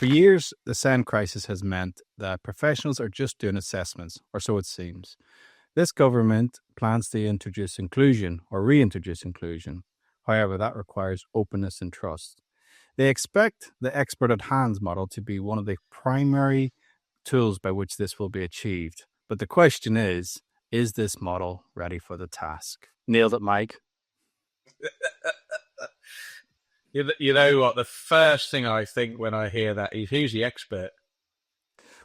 For years, the S.E.N. crisis has meant that professionals are just doing assessments, or so it seems. This government plans to introduce inclusion or reintroduce inclusion. However, that requires openness and trust. They expect the expert at hand model to be one of the primary tools by which this will be achieved. But the question is this model ready for the task? Nailed it, Mike. You know what? The first thing I think when I hear that is, who's the expert?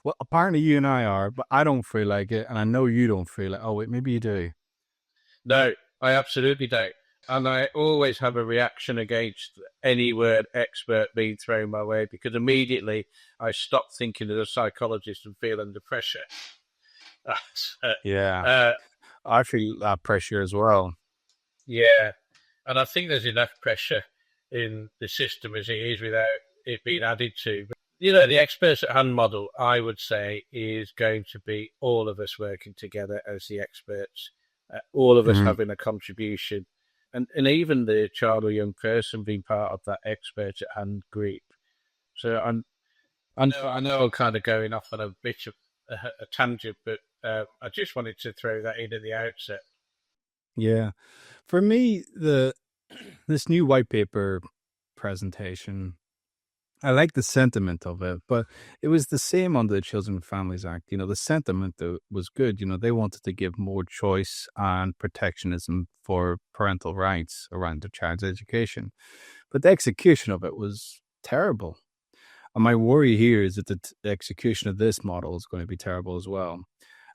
Well, apparently you and I are, but I don't feel like it, and I know you don't feel it. Oh, wait, maybe you do. No, I absolutely don't. And I always have a reaction against any word expert being thrown my way, because immediately I stop thinking of a psychologist and feel under pressure. Yeah, I feel that pressure as well. Yeah, and I think there's enough pressure in the system as it is without it being added to. But, the experts at hand model, I would say, is going to be all of us working together as the experts, all of us having a contribution, and even the child or young person being part of that expert at hand group. So I know I'm kind of going off on a bit of a tangent, but I just wanted to throw that in at the outset. Yeah. For me, this new white paper presentation, I like the sentiment of it, but it was the same under the Children and Families Act. The sentiment was good. They wanted to give more choice and protectionism for parental rights around their child's education. But the execution of it was terrible. And my worry here is that the execution of this model is going to be terrible as well.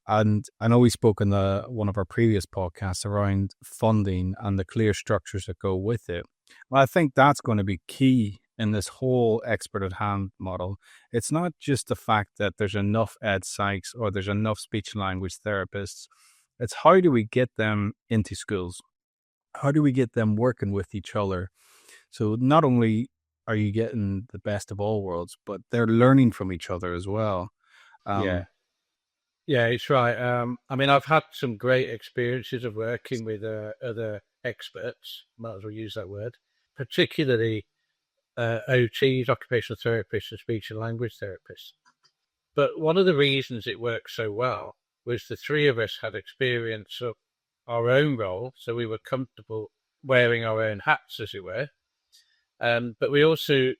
And I know we spoke in one of our previous podcasts around funding and the clear structures that go with it. Well, I think that's going to be key in this whole expert at hand model. It's not just the fact that there's enough ed psychs or there's enough speech and language therapists. It's how do we get them into schools? How do we get them working with each other? So not only are you getting the best of all worlds, but they're learning from each other as well. Yeah, it's right. I mean, I've had some great experiences of working with other experts, might as well use that word, particularly OTs, occupational therapists, and speech and language therapists. But one of the reasons it worked so well was the three of us had experience of our own role, so we were comfortable wearing our own hats, as it were. But we also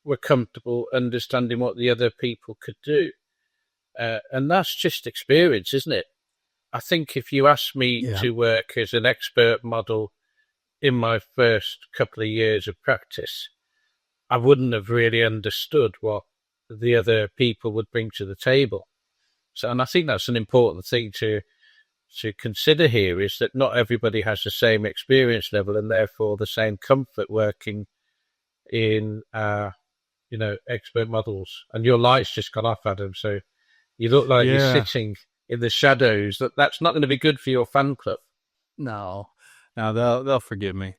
were comfortable understanding what the other people could do. And that's just experience, isn't it? I think if you asked me to work as an expert model in my first couple of years of practice, I wouldn't have really understood what the other people would bring to the table. So, and I think that's an important thing to consider here, is that not everybody has the same experience level and therefore the same comfort working in, expert models. And your light's just gone off, Adam, so you look like you're sitting in the shadows. That's not going to be good for your fan club. No, they'll forgive me.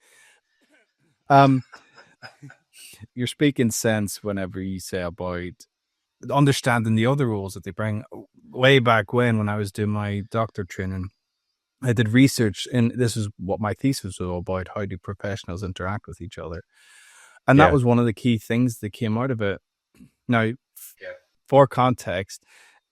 You're speaking sense whenever you say about understanding the other rules that they bring. Way back when I was doing my doctor training, I did research, and this is what my thesis was all about: how do professionals interact with each other? And that was one of the key things that came out of it. Now, for context,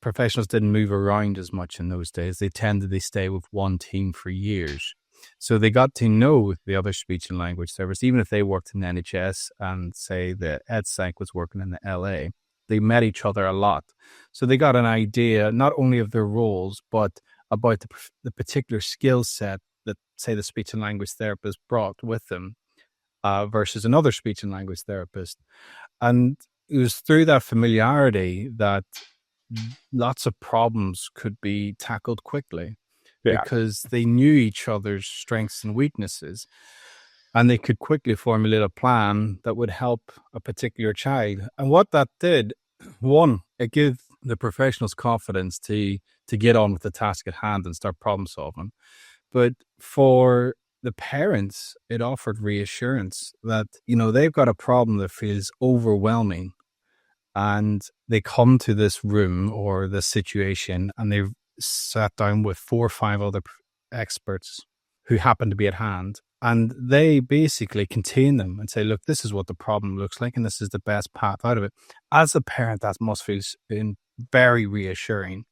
professionals didn't move around as much in those days. They tended to stay with one team for years. So they got to know the other speech and language therapists, even if they worked in the NHS and say the ed psych was working in the LA. They met each other a lot. So they got an idea not only of their roles, but about the particular skill set that, say, the speech and language therapist brought with them versus another speech and language therapist. And it was through that familiarity that lots of problems could be tackled quickly because they knew each other's strengths and weaknesses, and they could quickly formulate a plan that would help a particular child. And what that did, one, it gave the professionals confidence to get on with the task at hand and start problem solving. But for the parents, it offered reassurance that, they've got a problem that feels overwhelming. And they come to this room or this situation and they've sat down with 4 or 5 other experts who happen to be at hand. And they basically contain them and say, look, this is what the problem looks like, and this is the best path out of it. As a parent, that must feel very reassuring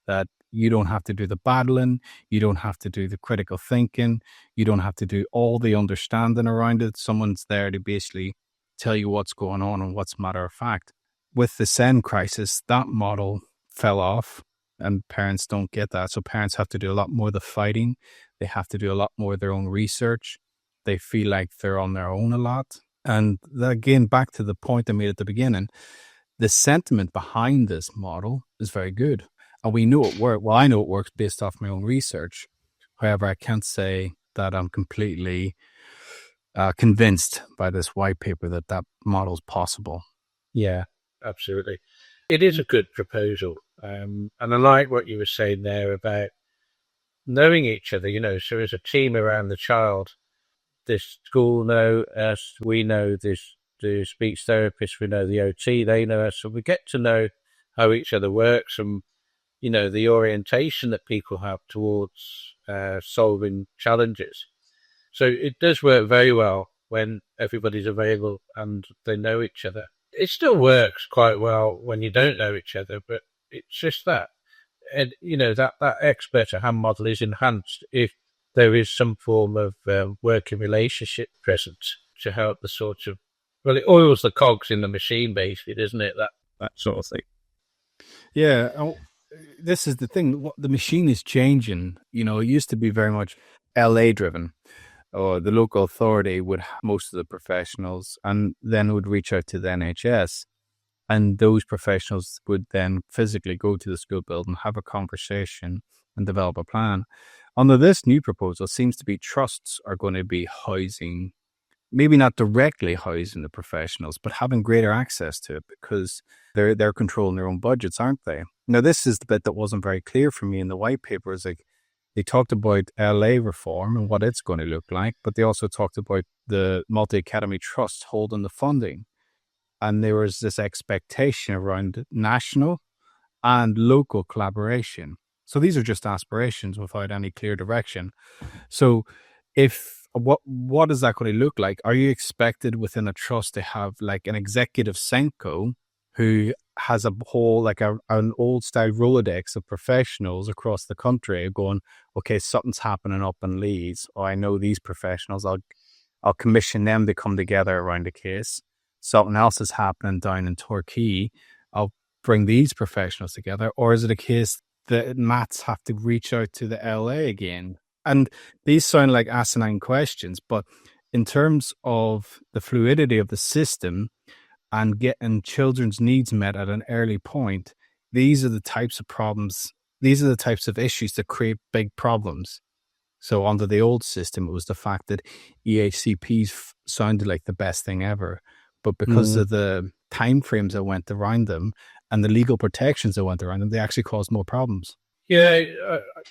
that you don't have to do the battling, you don't have to do the critical thinking, you don't have to do all the understanding around it. Someone's there to basically tell you what's going on and what's matter of fact. With the S.E.N.D crisis, that model fell off, and parents don't get that. So parents have to do a lot more of the fighting. They have to do a lot more of their own research. They feel like they're on their own a lot. And again, back to the point I made at the beginning, the sentiment behind this model is very good. And we know it works. Well, I know it works based off my own research. However, I can't say that I'm completely convinced by this white paper that that model is possible. Yeah, absolutely. It is a good proposal. And I like what you were saying there about knowing each other, so as a team around the child, this school know us, we know the speech therapist, we know the OT, they know us, so we get to know how each other works and, the orientation that people have towards solving challenges. So it does work very well when everybody's available and they know each other. It still works quite well when you don't know each other, but it's just that. And, that expert at hand model is enhanced if there is some form of working relationship present to help the sort of, well, it oils the cogs in the machine, basically, doesn't it? That sort of thing. Yeah. This is the thing. The machine is changing. It used to be very much LA driven, or the local authority would have most of the professionals and then would reach out to the NHS. And those professionals would then physically go to the school building, have a conversation, and develop a plan. Under this new proposal, it seems to be trusts are going to be housing, maybe not directly housing the professionals, but having greater access to it because they're controlling their own budgets, aren't they? Now, this is the bit that wasn't very clear for me in the white paper. Is like they talked about LA reform and what it's going to look like, but they also talked about the multi-academy trust holding the funding. And there was this expectation around national and local collaboration. So these are just aspirations without any clear direction. So what is that going to look like? Are you expected within a trust to have like an executive SENCO who has a whole, like an old style Rolodex of professionals across the country going, okay, something's happening up in Leeds, or I know these professionals, I'll commission them to come together around a case. Something else is happening down in Torquay, I'll bring these professionals together? Or is it a case that Mats have to reach out to the LA again? And these sound like asinine questions, but in terms of the fluidity of the system and getting children's needs met at an early point, these are the types of problems, these are the types of issues that create big problems. So under the old system, it was the fact that EHCPs sounded like the best thing ever. But because of the timeframes that went around them and the legal protections that went around them, they actually caused more problems. Yeah,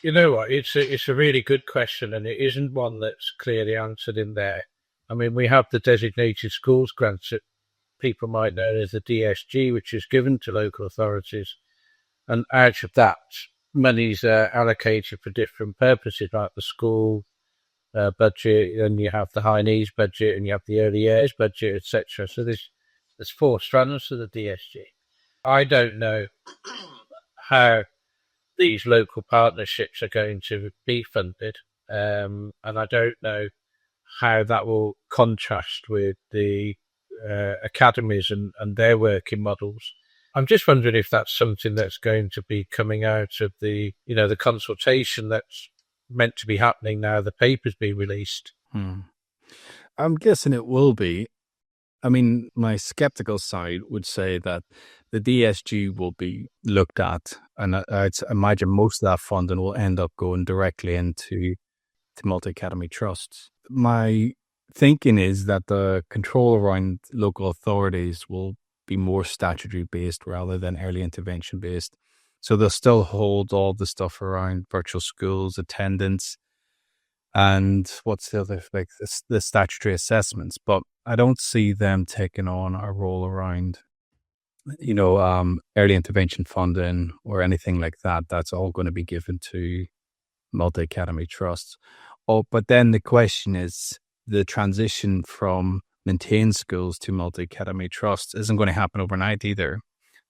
you know what? It's a really good question, and it isn't one that's clearly answered in there. I mean, we have the designated schools grants that people might know as the DSG, which is given to local authorities, and out of that, money's allocated for different purposes, like the school budget, and you have the high needs budget, and you have the early years budget, etc. So there's 4 strands to the DSG. I don't know how these local partnerships are going to be funded, and I don't know how that will contrast with the academies and their working models. I'm just wondering if that's something that's going to be coming out of the consultation that's meant to be happening now. The paper's been released. I'm guessing it will be. I mean, my skeptical side would say that the DSG will be looked at, and I'd imagine most of that funding will end up going directly into multi-academy trusts. My thinking is that the control around local authorities will be more statutory based rather than early intervention based. So they'll still hold all the stuff around virtual schools, attendance, and what's the other, like the statutory assessments. But I don't see them taking on a role around, early intervention funding or anything like that. That's all going to be given to multi-academy trusts. Oh, but then the question is, the transition from maintained schools to multi-academy trusts isn't going to happen overnight either.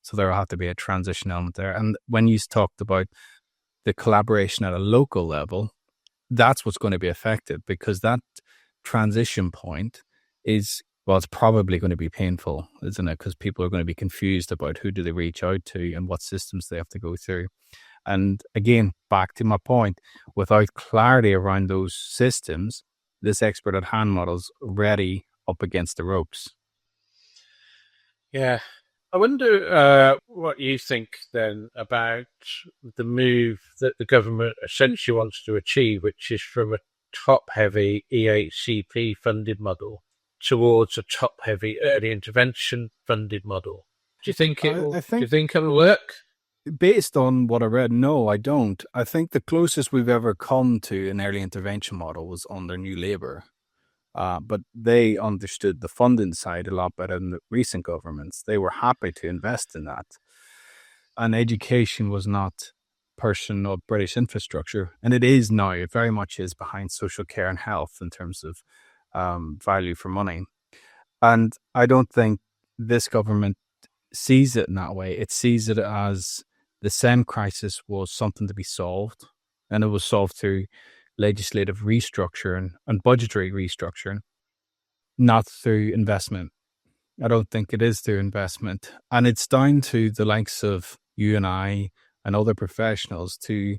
So there will have to be a transition element there. And when you talked about the collaboration at a local level, that's what's going to be affected, because that transition point is, well, it's probably going to be painful, isn't it? Because people are going to be confused about who do they reach out to and what systems they have to go through. And again, back to my point, without clarity around those systems, this expert at hand model's already up against the ropes. Yeah. I wonder what you think then about the move that the government essentially wants to achieve, which is from a top-heavy EHCP funded model towards a top-heavy early intervention funded model. Do you think I, it'll? I Do you think, think it'll work? based on what I read, no, I don't. I think the closest we've ever come to an early intervention model was under New Labour. But they understood the funding side a lot better than the recent governments. They were happy to invest in that. And education was not portion of British infrastructure. And it is now, it very much is behind social care and health in terms of value for money. And I don't think this government sees it in that way. It sees it as the SEN crisis was something to be solved. And it was solved through legislative restructuring and budgetary restructuring, not through investment. I don't think it is through investment. And it's down to the likes of you and I and other professionals to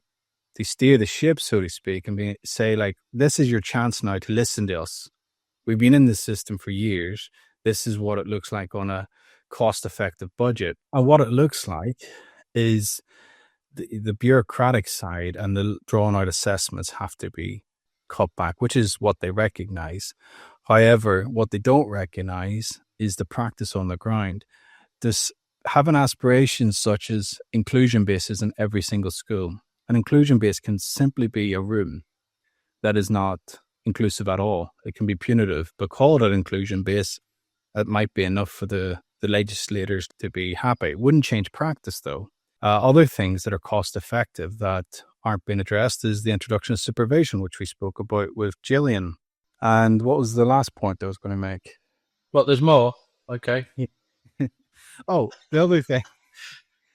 steer the ship, so to speak, and say, like, this is your chance now to listen to us. We've been in this system for years. This is what it looks like on a cost-effective budget. And what it looks like is the bureaucratic side and the drawn out assessments have to be cut back, which is what they recognize. However, what they don't recognize is the practice on the ground. This having aspirations such as inclusion bases in every single school. An inclusion base can simply be a room that is not inclusive at all. It can be punitive, but call it an inclusion base. It might be enough for the legislators to be happy. It wouldn't change practice, though. Other things that are cost effective that aren't being addressed is the introduction of supervision, which we spoke about with Gillian. And what was the last point I was going to make? Well, there's more. Okay. Oh, the other thing,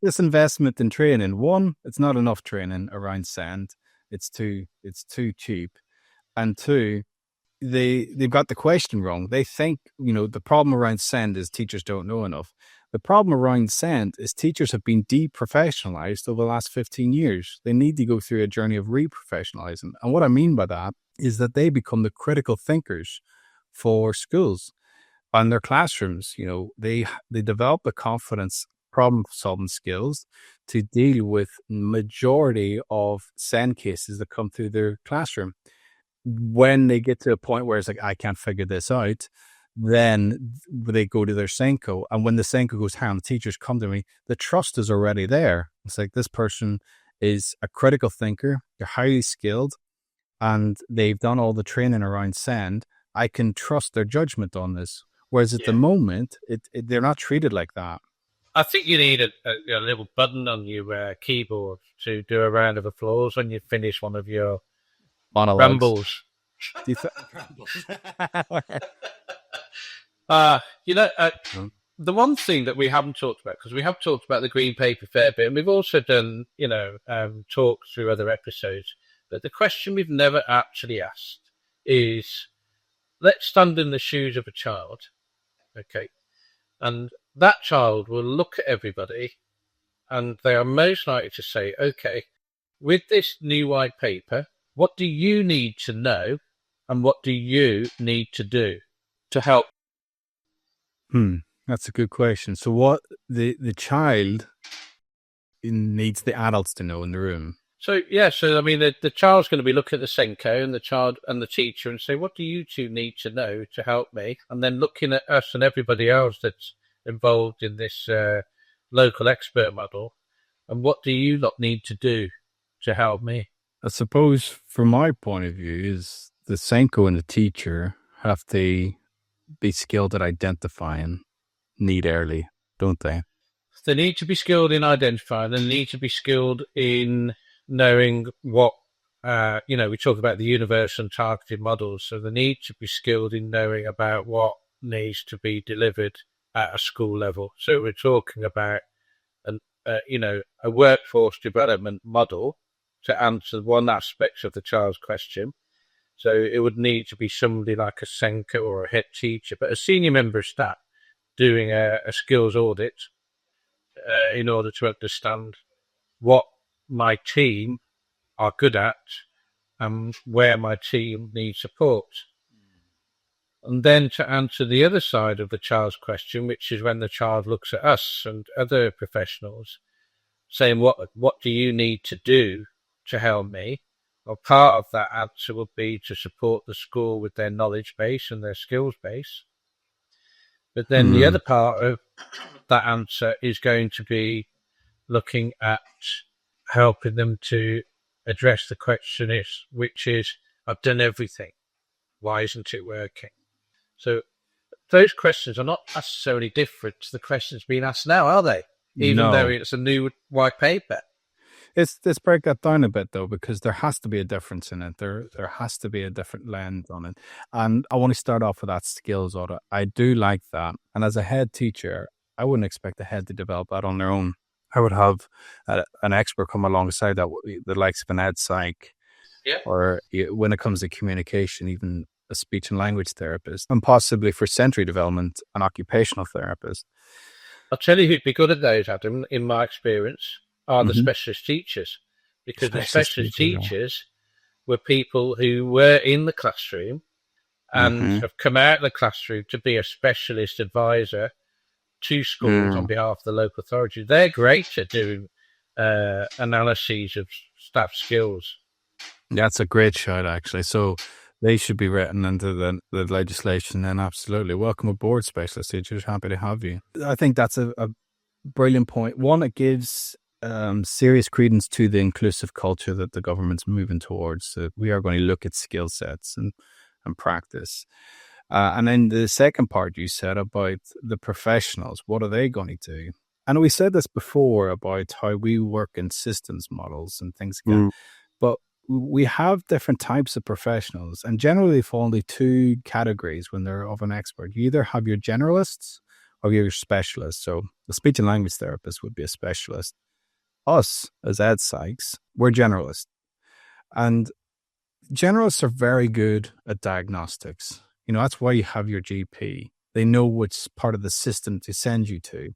this investment in training. One, it's not enough training around S.E.N.D. It's too cheap. And two, they've got the question wrong. They think, the problem around S.E.N.D is teachers don't know enough. The problem around S.E.N.D is teachers have been deprofessionalized over the last 15 years. They need to go through a journey of reprofessionalizing. And what I mean by that is that they become the critical thinkers for schools and their classrooms. They develop the confidence, problem solving skills to deal with majority of S.E.N.D cases that come through their classroom. When they get to a point where it's like, I can't figure this out, then they go to their SENCO. And when the SENCO goes down, the teachers come to me, the trust is already there. It's like, this person is a critical thinker, they're highly skilled, and they've done all the training around S.E.N.D. I can trust their judgment on this. Whereas at the moment, they're not treated like that. I think you need a little button on your keyboard to do a round of applause when you finish one of your Monologues. rambles. Do you The one thing that we haven't talked about, because we have talked about the Green Paper a fair bit, and we've also done, talks through other episodes, but the question we've never actually asked is, let's stand in the shoes of a child, okay, and that child will look at everybody, and they are most likely to say, okay, with this new white paper, what do you need to know, and what do you need to do to help? That's a good question. So what the child needs the adults to know in the room. So the child's going to be looking at the SENCO and the child and the teacher and say, what do you two need to know to help me? And then looking at us and everybody else that's involved in this local expert model, and what do you lot need to do to help me? I suppose from my point of view is the SENCO and the teacher have to be skilled at identifying need early, don't they? They need to be skilled in identifying, they need to be skilled in knowing what we talk about the universal and targeted models. So they need to be skilled in knowing about what needs to be delivered at a school level. So we're talking about a workforce development model to answer one aspect of the child's question. So it would need to be somebody like a SENCO or a head teacher, but a senior member of staff doing a skills audit in order to understand what my team are good at and where my team needs support. And then to answer the other side of the child's question, which is when the child looks at us and other professionals, saying, what do you need to do to help me? Well, part of that answer would be to support the school with their knowledge base and their skills base. But then the Mm. other part of that answer is going to be looking at helping them to address the question which is, I've done everything. Why isn't it working? So those questions are not necessarily different to the questions being asked now, are they? Even though No. it's a new white paper. Let's break that down a bit though, because there has to be a difference in it. There has to be a different lens on it. And I want to start off with that skills audit. I do like that. And as a head teacher, I wouldn't expect the head to develop that on their own. I would have an expert come alongside that, the likes of an ed psych, Yeah. or when it comes to communication, even a speech and language therapist, and possibly for sensory development, an occupational therapist. I'll tell you who'd be good at those, Adam, in my experience, are the Mm-hmm. specialist teachers. Because the Specialist specialist teachers. teachers were people who were in the classroom and Mm-hmm. have come out of the classroom to be a specialist advisor to schools on behalf of the local authority. They're great at doing analyses of staff skills. That's a great shout, actually. So they should be written into the legislation. And absolutely, welcome aboard, specialist teachers. Happy to have you. I think that's a brilliant point. One, it gives serious credence to the inclusive culture that the government's moving towards. So we are going to look at skill sets and practice. And then the second part you said about the professionals, what are they going to do? And we said this before about how we work in systems models and things like that. But we have different types of professionals, and generally they fall into two categories when they're of an expert. You either have your generalists or your specialists. So the speech and language therapist would be a specialist. Us as ed psychs, we're generalists. And generalists are very good at diagnostics. That's why you have your GP. They know which part of the system to send you to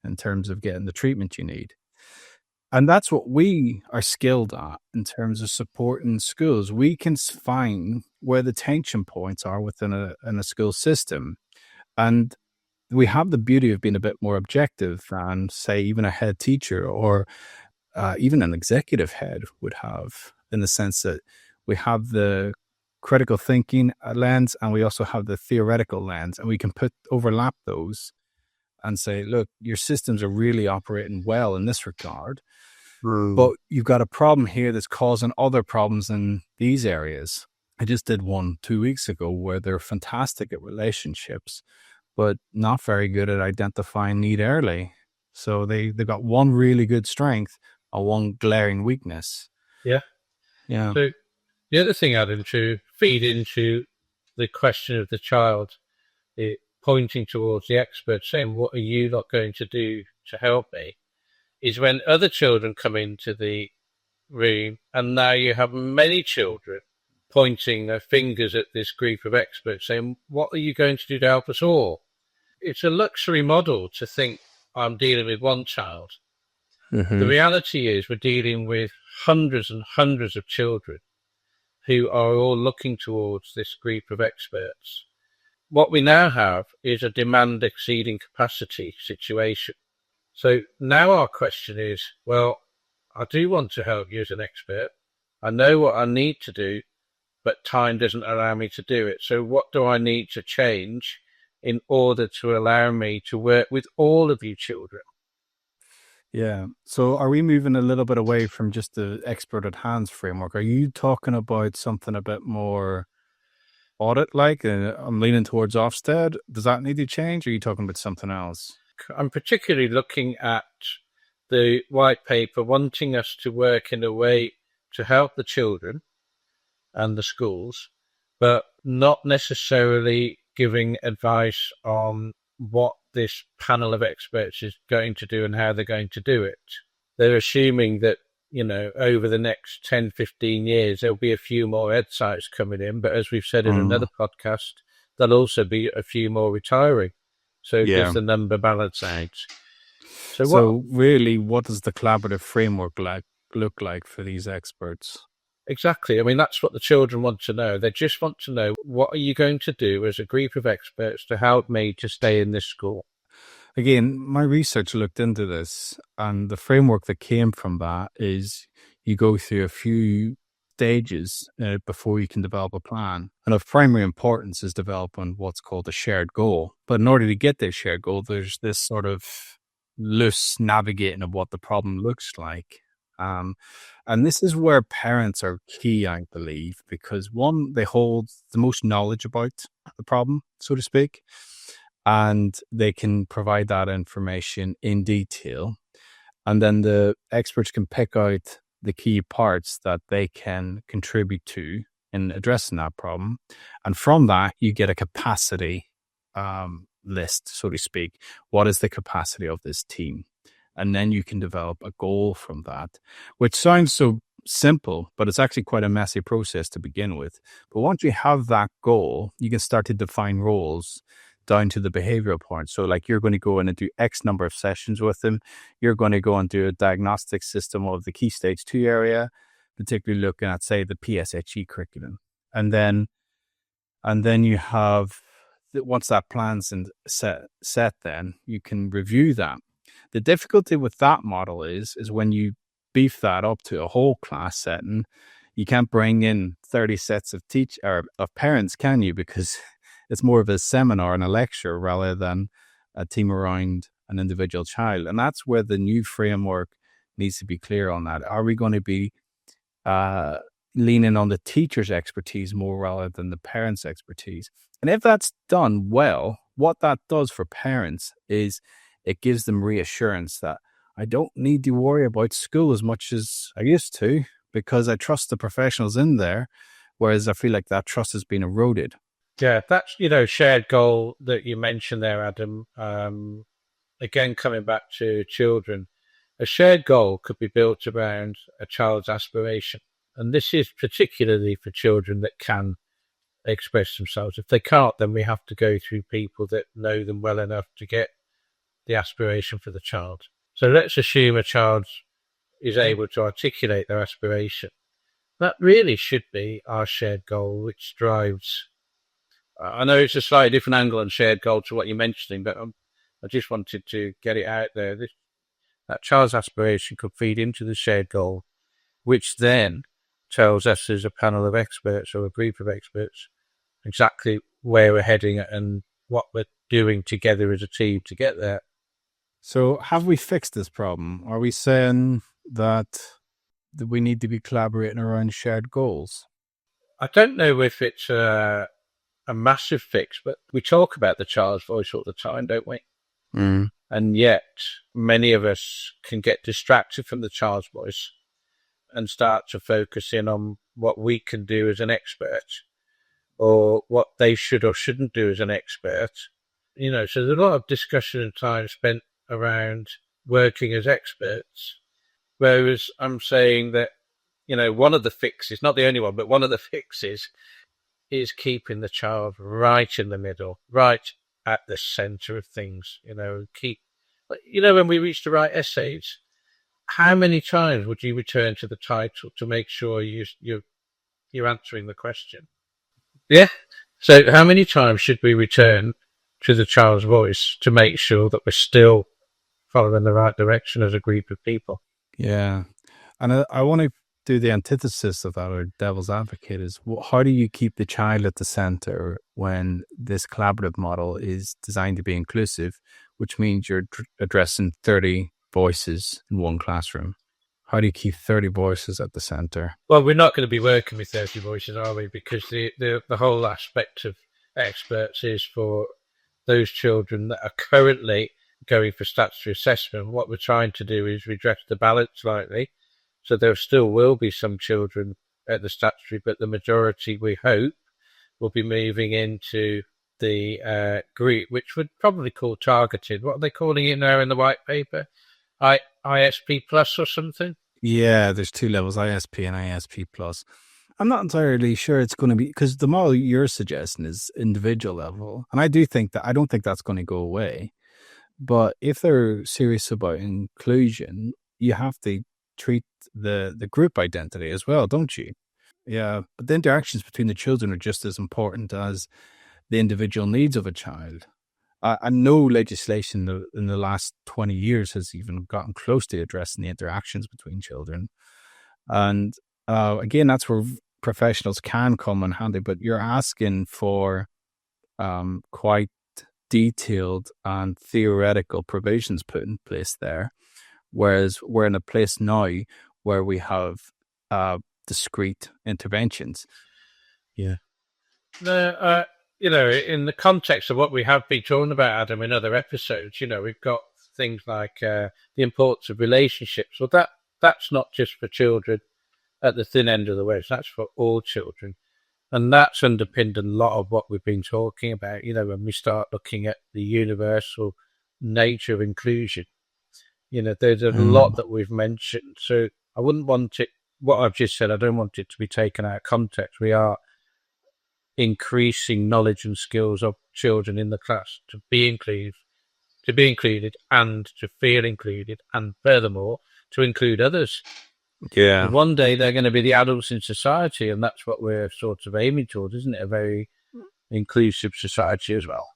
in terms of getting the treatment you need. And that's what we are skilled at in terms of supporting schools. We can find where the tension points are within a school system. And we have the beauty of being a bit more objective than, say, even a head teacher or even an executive head would have, in the sense that we have the critical thinking lens and we also have the theoretical lens, and we can overlap those and say, look, your systems are really operating well in this regard, but you've got a problem here that's causing other problems in these areas. I just did one 2 weeks ago where they're fantastic at relationships, but not very good at identifying need early. So they've got one really good strength and one glaring weakness. Yeah. Yeah. So the other thing, Adam, to feed into the question of the child, pointing towards the expert, saying, what are you not going to do to help me, is when other children come into the room and now you have many children pointing their fingers at this group of experts saying, what are you going to do to help us all? It's a luxury model to think I'm dealing with one child. Mm-hmm. The reality is we're dealing with hundreds and hundreds of children who are all looking towards this group of experts. What we now have is a demand exceeding capacity situation. So now our question is, well, I do want to help you as an expert. I know what I need to do, but time doesn't allow me to do it. So what do I need to change in order to allow me to work with all of you children? Yeah. So are we moving a little bit away from just the expert at hands framework? Are you talking about something a bit more audit-like? I'm leaning towards Ofsted. Does that need to change? Or are you talking about something else? I'm particularly looking at the white paper wanting us to work in a way to help the children, and the schools, but not necessarily giving advice on what this panel of experts is going to do and how they're going to do it. They're assuming that, over the next 10, 15 years, there'll be a few more ed sites coming in. But as we've said in another podcast, there'll also be a few more retiring. So does the number balance out? So really, what does the collaborative framework look like for these experts? Exactly. I mean, that's what the children want to know. They just want to know, what are you going to do as a group of experts to help me to stay in this school? Again, my research looked into this, and the framework that came from that is you go through a few stages before you can develop a plan. And of primary importance is developing what's called a shared goal. But in order to get this shared goal, there's this sort of loose navigating of what the problem looks like. And this is where parents are key, I believe, because one, they hold the most knowledge about the problem, so to speak, and they can provide that information in detail. And then the experts can pick out the key parts that they can contribute to in addressing that problem. And from that, you get a capacity list, so to speak. What is the capacity of this team? And then you can develop a goal from that, which sounds so simple, but it's actually quite a messy process to begin with. But once you have that goal, you can start to define roles down to the behavioral point. So like, you're going to go in and do X number of sessions with them. You're going to go and do a diagnostic system of the key stage 2 area, particularly looking at, say, the PSHE curriculum. And then you have, once that plan's set, then you can review that. The difficulty with that model is when you beef that up to a whole class setting, you can't bring in 30 sets of parents, can you? Because it's more of a seminar and a lecture rather than a team around an individual child. And that's where the new framework needs to be clear on that. Are we going to be leaning on the teacher's expertise more rather than the parents' expertise? And if that's done well, what that does for parents is it gives them reassurance that I don't need to worry about school as much as I used to, because I trust the professionals in there, whereas I feel like that trust has been eroded. Yeah, that's, shared goal that you mentioned there, Adam. Again, coming back to children, a shared goal could be built around a child's aspiration. And this is particularly for children that can express themselves. If they can't, then we have to go through people that know them well enough to get the aspiration for the child. So let's assume a child is able to articulate their aspiration. That really should be our shared goal, which drives... I know it's a slightly different angle on shared goal to what you're mentioning, but I just wanted to get it out there. That child's aspiration could feed into the shared goal, which then tells us as a panel of experts or a group of experts exactly where we're heading and what we're doing together as a team to get there. So have we fixed this problem? Are we saying that we need to be collaborating around shared goals? I don't know if it's a massive fix, but we talk about the child's voice all the time, don't we? Mm. And yet many of us can get distracted from the child's voice and start to focus in on what we can do as an expert or what they should or shouldn't do as an expert. So there's a lot of discussion and time spent around working as experts, whereas I'm saying that, one of the fixes, not the only one, but one of the fixes is keeping the child right in the middle, right at the center of things. When we reach to write essays, how many times would you return to the title to make sure you're answering the question? Yeah. So how many times should we return to the child's voice to make sure that we're still following the right direction as a group of people? Yeah. And I want to do the antithesis of that, or devil's advocate, is how do you keep the child at the center when this collaborative model is designed to be inclusive, which means you're addressing 30 voices in one classroom? How do you keep 30 voices at the center? Well, we're not going to be working with 30 voices, are we? Because the whole aspect of experts is for those children that are currently going for statutory assessment. What we're trying to do is redress the balance slightly. So there still will be some children at the statutory, but the majority, we hope, will be moving into the group, which would probably call targeted. What are they calling it now in the white paper? ISP plus or something? Yeah, there's two levels, ISP and ISP plus. I'm not entirely sure it's going to be, because the model you're suggesting is individual level, and I don't think that's going to go away. But if they're serious about inclusion, you have to treat the group identity as well, don't you? Yeah, but the interactions between the children are just as important as the individual needs of a child. And no legislation in the last 20 years has even gotten close to addressing the interactions between children. And again, that's where professionals can come in handy, but you're asking for quite detailed and theoretical provisions put in place there, whereas we're in a place now where we have discrete interventions. Yeah. No, in the context of what we have been talking about, Adam, in other episodes, we've got things like the importance of relationships. Well, that's not just for children at the thin end of the wedge. That's for all children. And that's underpinned a lot of what we've been talking about, when we start looking at the universal nature of inclusion. There's a lot that we've mentioned. So I wouldn't want it, what I've just said, I don't want it to be taken out of context. We are increasing knowledge and skills of children in the class to be included and to feel included, and furthermore, to include others. Yeah. One day they're going to be the adults in society, and that's what we're sort of aiming towards, isn't it? A very inclusive society as well.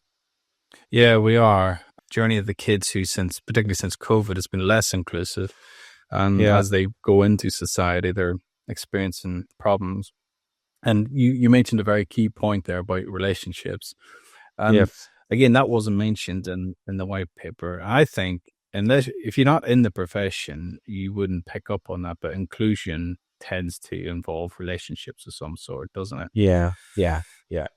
Yeah, we are. Journey of the kids who, particularly since COVID, has been less inclusive. And as they go into society, they're experiencing problems. And you mentioned a very key point there about relationships. And again, that wasn't mentioned in the white paper. I think if you're not in the profession, you wouldn't pick up on that. But inclusion tends to involve relationships of some sort, doesn't it? Yeah.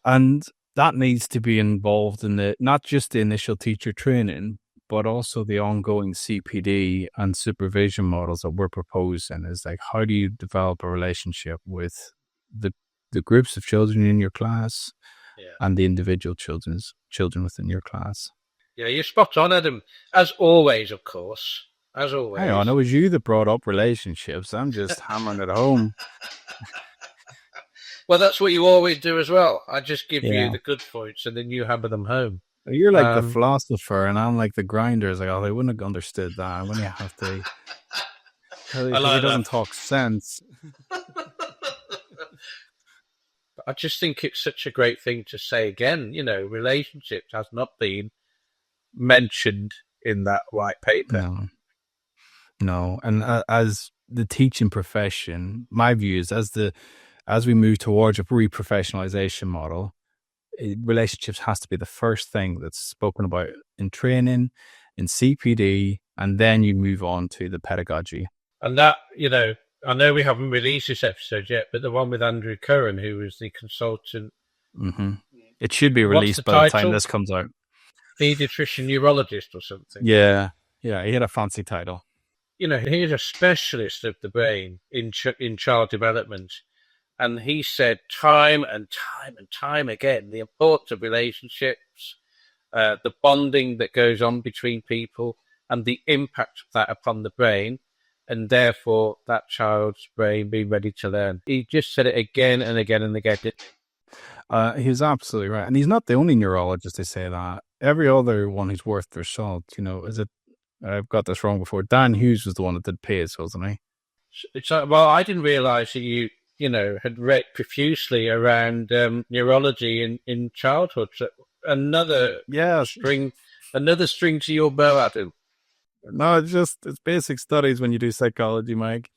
And that needs to be involved in not just the initial teacher training, but also the ongoing CPD and supervision models that we're proposing. Is like, how do you develop a relationship with the groups of children in your class and the individual children within your class? Yeah, you're spot on, Adam. As always, of course. As always. Hang on, it was you that brought up relationships. I'm just hammering it home. Well, that's what you always do as well. I just give you the good points and then you hammer them home. You're like the philosopher and I'm like the grinder. It's like, oh, they wouldn't have understood that. When you have to... He doesn't talk sense. I just think it's such a great thing to say again. Relationships has not been mentioned in that white paper. No. And as the teaching profession, my view is as we move towards a re-professionalization model, relationships has to be the first thing that's spoken about in training, in CPD, and then you move on to the pedagogy. And that, I know we haven't released this episode yet, but the one with Andrew Curran, who was the consultant. Mm-hmm. It should be released by the time this comes out. Pediatrician neurologist or something. Yeah, he had a fancy title. He's a specialist of the brain in child development. And he said time and time again, the importance of relationships, the bonding that goes on between people, and the impact of that upon the brain, and therefore that child's brain being ready to learn. He just said it again and again and again. He was absolutely right. And he's not the only neurologist to say that. Every other one who's worth their salt, I've got this wrong before. Dan Hughes was the one that did PACE, wasn't he? Well, I didn't realise that you had read profusely around neurology in childhood. So another string to your bow, Adam. No, it's basic studies when you do psychology, Mike.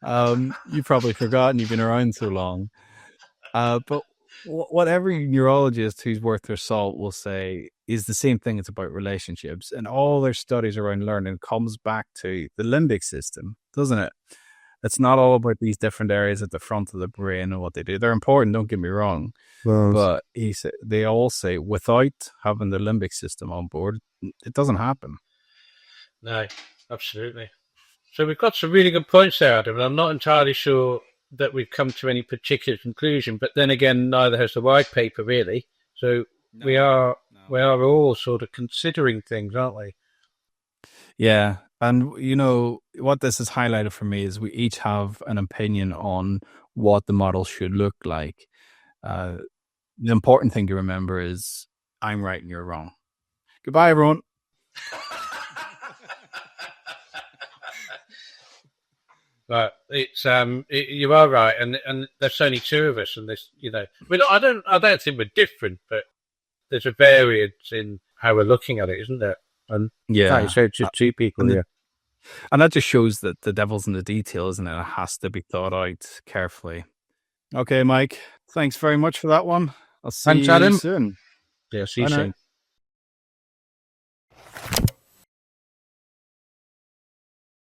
You've probably forgotten, you've been around so long. But what every neurologist who's worth their salt will say is the same thing. It's about relationships, and all their studies around learning comes back to the limbic system, doesn't it? It's not all about these different areas at the front of the brain and what they do. They're important, don't get me wrong. But they all say without having the limbic system on board, it doesn't happen. No, absolutely. So we've got some really good points there, Adam, and I'm not entirely sure that we've come to any particular conclusion. But then again, neither has the white paper really. So we No, are we no. are all sort of considering things, aren't we? Yeah. And, what this has highlighted for me is we each have an opinion on what the model should look like. Uh, the important thing to remember is I'm right and you're wrong. Goodbye, everyone. But you are right, and there's only two of us, and I don't think we're different, but there's a variance in how we're looking at it, isn't there? And like you Yeah. said, it's just two people And the, here. and that just shows that the devil's in the detail, isn't it? It has to be thought out carefully. Okay, Mike. Thanks very much for that one. I'll see Thanks, you Adam. soon. Yeah, see you Bye now. soon.